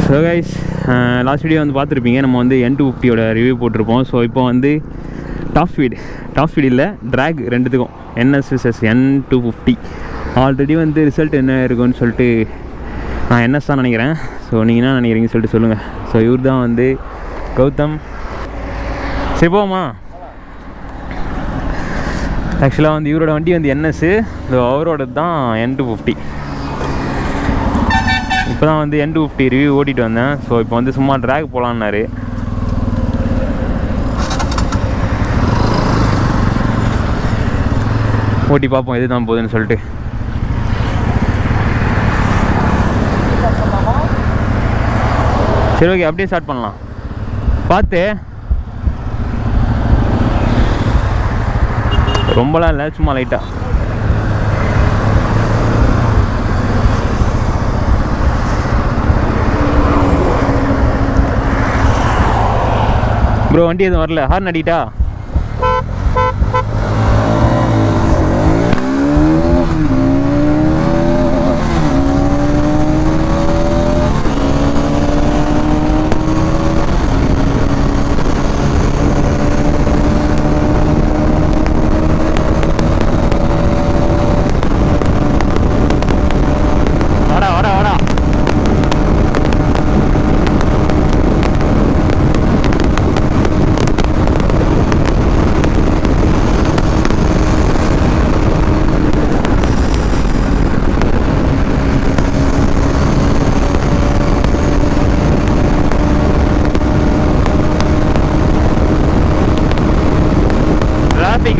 So guys, last video வந்து பார்த்துருப்பீங்க. நம்ம வந்து N250யோட ரிவ்யூ போட்டிருப்போம். ஸோ இப்போ வந்து டாப் ஸ்பீட் இல்லை, ட்ராக் ரெண்டுத்துக்கும் NS VS N250 ஆல்ரெடி வந்து ரிசல்ட் என்ன இருக்குன்னு சொல்லிட்டு நான் NS தான் நினைக்கிறேன். ஸோ நீங்கள் என்ன நினைக்கிறீங்கன்னு சொல்லிட்டு சொல்லுங்கள். ஸோ இவர் தான் வந்து கௌதம். சரி போமா. ஆக்சுவலாக வந்து இவரோட வண்டி வந்து NS, அவரோட தான் N250. இப்போ தான் வந்து N250 ரிவ்யூ ஓட்டிகிட்டு வந்தேன். ஸோ இப்போ வந்து சும்மா ட்ராக் போகலான்னாரு. ஓட்டி பார்ப்போம் எது தான் போகுதுன்னு சொல்லிட்டு. சரி ஓகே, அப்படியே ஸ்டார்ட் பண்ணலாம். பார்த்து ரொம்பலாம் இல்லை, சும்மா லைட்டாக. ப்ரோ வண்டி எதுவும் வரல, ஹார்ன் அடிட்டா?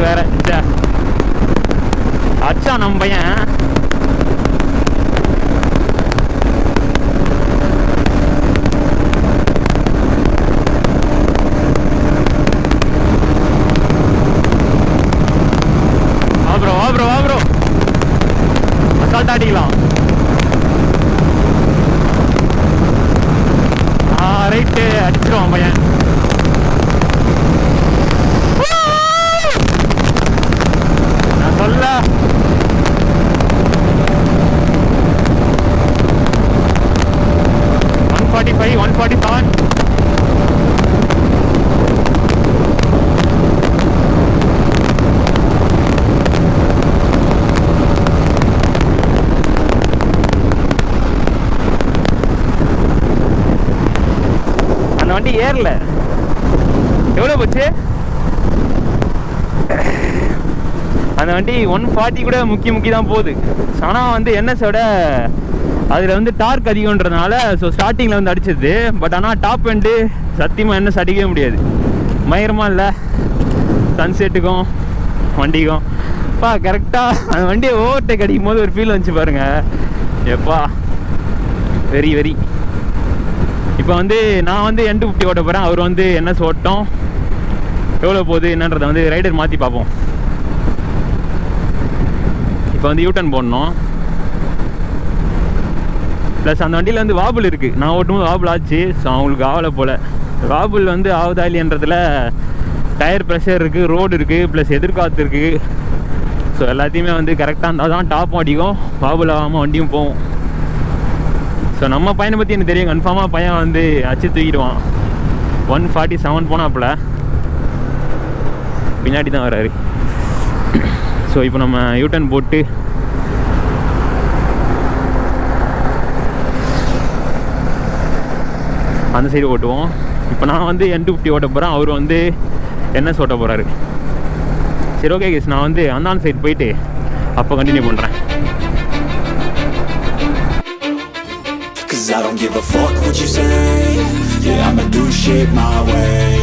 வேற அச்சா நம்ம பையன் ப்ரோ அசால்ட் அடிக்கலாம். ரைட்டு அடிச்சிருவான் பையன். சொல்ல 145 147. அந்த வண்டி ஏறல. எவ்வளோ போச்சு அந்த வண்டி? 140 கூட முக்கி தான் போகுது. ஆனால் வந்து NSஓட அதில் வந்து டார்க் அதிகம்ன்றதுனால ஸோ ஸ்டார்டிங்கில் வந்து அடிச்சது. பட் ஆனால் டாப் எண்டு சத்தியமாக NS அடிக்கவே முடியாது. மயிரமாக இல்லை சன்செட்டுக்கும் வண்டிக்கும். அப்பா கரெக்டாக அந்த வண்டியை ஓவர்டேக் அடிக்கும் போது ஒரு ஃபீல் வந்துச்சு பாருங்கள். எப்பா வெரி இப்போ வந்து நான் வந்து N250 ஓட்ட போகிறேன். அவர் வந்து NS ஓட்டம் எவ்வளோ போகுது என்னன்றதை வந்து ரைடர் மாற்றி பார்ப்போம். இப்போ வந்து யூட்டன் போடணும். ப்ளஸ் அந்த வண்டியில் வந்து வாபுல் இருக்குது. நான் ஓட்டும்போது வாபுல் ஆச்சு. ஸோ அவங்களுக்கு ஆகலை போல். வாபுல் வந்து ஆகுதா இல்லையன்றதில் டயர் ப்ரெஷர் இருக்குது, ரோடு இருக்குது, ப்ளஸ் எதிர்காற்று இருக்குது. ஸோ எல்லாத்தையுமே வந்து கரெக்டாக இருந்தால் தான் டாப்பும் அடிக்கும், வாபுல் ஆகாமல் வண்டியும் போகும். ஸோ நம்ம பையனை பற்றி எனக்கு தெரியும். கன்ஃபார்மாக பையன் வந்து அச்சு தூக்கிடுவான். 147 போனாப்புல பின்னாடி தான் வர்றாரு. ஸோ இப்போ நம்ம யூட்டன் போட்டு அந்த சைடு ஓட்டுவோம். இப்போ நான் வந்து N250 ஓட்ட போகிறேன், அவர் வந்து NS ஓட்ட போகிறாரு. சரி ஓகே கேஸ், நான் வந்து அந்த சைடு போயிட்டு அப்போ கண்டினியூ பண்ணுறேன். I don't give a fuck what you say. Yeah, I'ma do shit my way.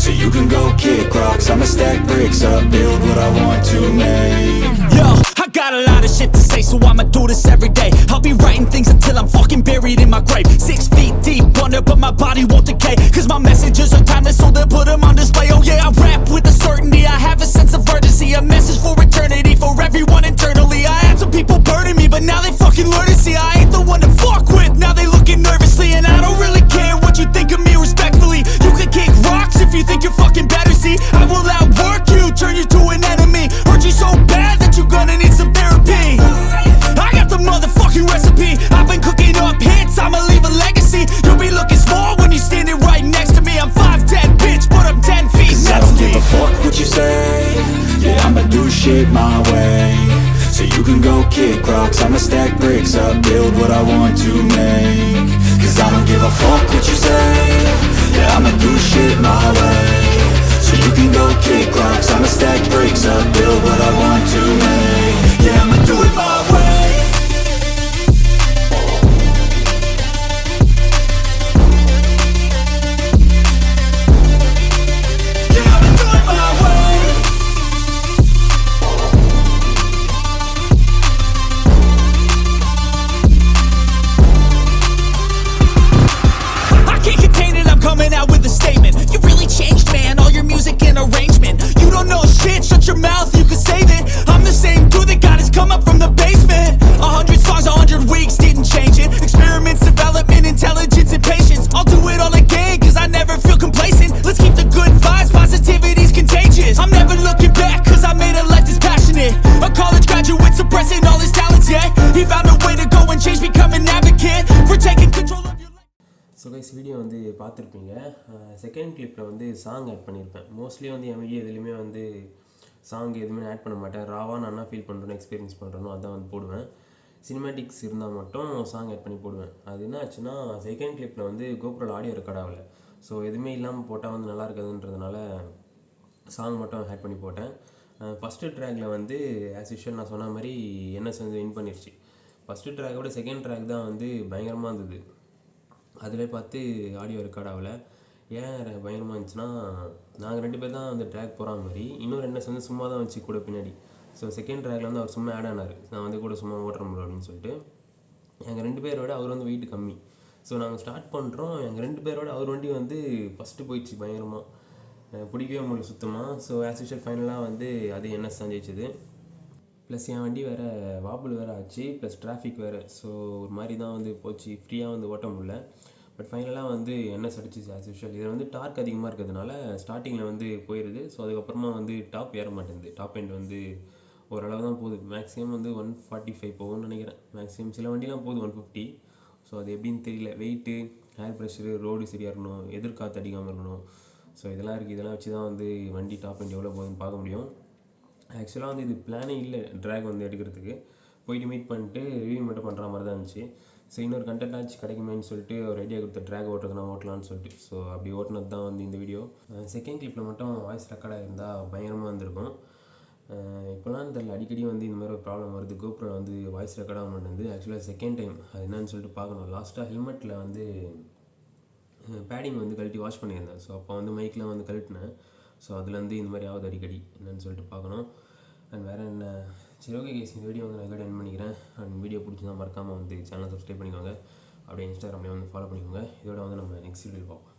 So you can go kick rocks, I'ma stack bricks up, build what I want to make. Yo, I got a lot of shit to say, so I'ma do this every day. I'll be writing things until I'm fucking buried in my grave. 6 feet deep under, but my body won't decay. Cause my messages are timeless, so they'll put them on display. Oh yeah, I rap with a certainty, I have a sense of urgency. A message for eternity, for everyone internally. I had some people burning me, but now they fucking learn to see I ain't the one to fuck with, now they looking nervously. And I don't really care what you think of me respectfully. You can kick rocks if you think you're fucking better, see. I will outwork you, turn you to an enemy. Hurt you so bad that you're gonna need some therapy. I got the motherfucking recipe, I've been cooking up hits, I'ma leave a legacy. You'll be fuck what you say. Yeah, I'ma do shit my way. So you can go kick rocks, I'ma stack bricks up, build what I want to make. Yeah, I'ma do it my way. Yeah, I'ma do it my way. I can't contain it, I'm coming out with a statement. You really changed, man, all your music and arrangement. You don't know shit, shut your mouth, you can save it. I'm the same dude that got his come up from the basement. 100 songs, 100 weeks, didn't change it. Experiments, development, intelligence, and patience. I'll do it all again, cause I never feel complacent. Let's keep the good vibes, positivity's contagious. I'm never looking back, cause I made a life that's passionate. A college graduate suppressing all his talents, yeah. He found a way to go and change, become an advocate for taking control of your life. So guys video வந்து பார்த்துருப்பீங்க. Second கிளிப்பில் வந்து song add பண்ணியிருப்பேன். Mostly வந்து என் video எதுலேயுமே வந்து song எதுவுமே add பண்ண மாட்டேன். ராவாக நான் என்ன ஃபீல் பண்ணுறேன்னு எக்ஸ்பீரியன்ஸ் பண்ணுறேனோ அதான் வந்து போடுவேன். சினிமேட்டிக்ஸ் இருந்தால் மட்டும் சாங் ஆட் பண்ணி போடுவேன். அது என்ன ஆச்சுன்னா செகண்ட் கிளிப்பில் வந்து கோப்ரோவில் ஆடியோ ரெக்கார்ட் ஆகலை. ஸோ எதுவுமே இல்லாமல் போட்டால் வந்து நல்லா இருக்காதுன்றதுனால சாங் மட்டும் ஆட் பண்ணி போட்டேன். ஃபஸ்ட்டு ட்ராக்கில் வந்து ஆஸ் யூஷுவல் நான் சொன்ன மாதிரி என்எஸ் வந்து வின் பண்ணிருச்சு. ஃபஸ்ட்டு ட்ராக்கோட செகண்ட் ட்ராக் தான் வந்து பயங்கரமாக இருந்தது. அதில் பார்த்து ஆடியோ ரெக்கார்ட் ஆகலை. ஏன் பயங்கரமாக இருந்துச்சுன்னா நாங்கள் 2 பேர் தான் அந்த ட்ராக் போகிற மாதிரி, இன்னொரு என்எஸ் வந்து சும்மா தான் வச்சு கூட பின்னாடி. ஸோ செகண்ட் ட்ராக்ல வந்து அவர் சும்மா ஆட் ஆனார், நான் வந்து கூட சும்மா ஓட்டுற முடியும் அப்படின்னு சொல்லிட்டு. எங்கள் 2 பேரோட அவர் வந்து வெயிட் கம்மி. ஸோ நாங்கள் ஸ்டார்ட் பண்ணுறோம், எங்கள் 2 பேரோட அவர் வண்டி வந்து ஃபஸ்ட்டு போயிடுச்சு பயங்கரமாக. பிடிக்கவே முடியல சுத்தமாக. ஸோ ஆஸ் யூஷுவல் ஃபைனலாக வந்து அது என்எஸ் தான் ஜெயிச்சது. ப்ளஸ் என் வண்டி வேறு வாபிள் வேறு ஆச்சு, ப்ளஸ் டிராஃபிக் வேறு. ஸோ ஒரு மாதிரி தான் வந்து போச்சு, ஃப்ரீயாக வந்து ஓட்ட முடியல. பட் ஃபைனலாக வந்து என்எஸ் அடிச்சிச்சு ஆஸ் யூஷுவல். இதில் வந்து டார்க் அதிகமாக இருக்கிறதுனால ஸ்டார்டிங்கில் வந்து போயிடுது. ஸோ அதுக்கப்புறமா வந்து டாப் ஏற மாட்டேங்குது. டாப் எண்ட் வந்து ஓரளவு தான் போகுது. மேக்ஸிமம் வந்து 145 போகும்னு நினைக்கிறேன். மேக்ஸிமம் சில வண்டிலாம் போகுது 150. ஸோ அது எப்படின்னு தெரியல. வெயிட்டு, ஏர் ப்ரெஷரு, ரோடு சரியாக இருக்கணும், எதிர்காற்று அடிக்காமல் இருக்கணும். ஸோ இதெல்லாம் இருக்குது. இதெல்லாம் வச்சு தான் வந்து வண்டி டாப் எண்ட் எவ்வளோ போகுதுன்னு பார்க்க முடியும். ஆக்சுவலாக வந்து இது பிளானே இல்லை ட்ராக் வந்து எடுக்கிறதுக்கு. போயிட்டு மீட் பண்ணிட்டு ரிவ்யூ மட்டும் பண்ணுற மாதிரி தான் இருந்துச்சு. ஸோ இன்னொரு கண்டென்ட் ஆச்சு கிடைக்குமேன்னு சொல்லிட்டு ஒரு ஐடியா கொடுத்த ட்ராக் ஓட்டுறதுனா ஓட்டலான்னு சொல்லிட்டு. ஸோ அப்படி ஓட்டினது தான் வந்து இந்த வீடியோ. செகண்ட் கிளிப்பில் மட்டும் வாய்ஸ் ரெக்கார்டாக இருந்தால் பயங்கரமாக இருந்திருக்கும். இப்போலாம் தெரியல, அடிக்கடி வந்து இந்த மாதிரி ஒரு ப்ராப்ளம் வருது. கோப்ரோ வந்து வாய்ஸ் ரெக்கார்டாக மாட்டேங்குது. ஆக்சுவலாக செகண்ட் டைம் அது என்னன்னு சொல்லிட்டு பார்க்கணும். லாஸ்ட்டாக ஹெல்மெட்டில் வந்து பேடிங் வந்து கழட்டி வாஷ் பண்ணியிருந்தேன். ஸோ அப்போ வந்து மைக்கில் வந்து கழட்டினேன். ஸோ அதுலேருந்து இந்த மாதிரி ஆகுது அடிக்கடி, என்னன்னு சொல்லிட்டு பார்க்கணும். அண்ட் வேறு என்ன, சரி ஓகே கேஸ், இந்த வீடியோ வந்து நான் எண்ட் பண்ணிக்கிறேன். அண்ட் வீடியோ பிடிச்சிருந்தா மறக்காமல் வந்து சேனலை சப்ஸ்கிரைப் பண்ணிக்கோங்க. அப்படியே இன்ஸ்டாகிராம்லேயே வந்து ஃபாலோ பண்ணிக்கோங்க. இதோட வந்து நம்ம நெக்ஸ்ட் வீடியோ பார்ப்போம்.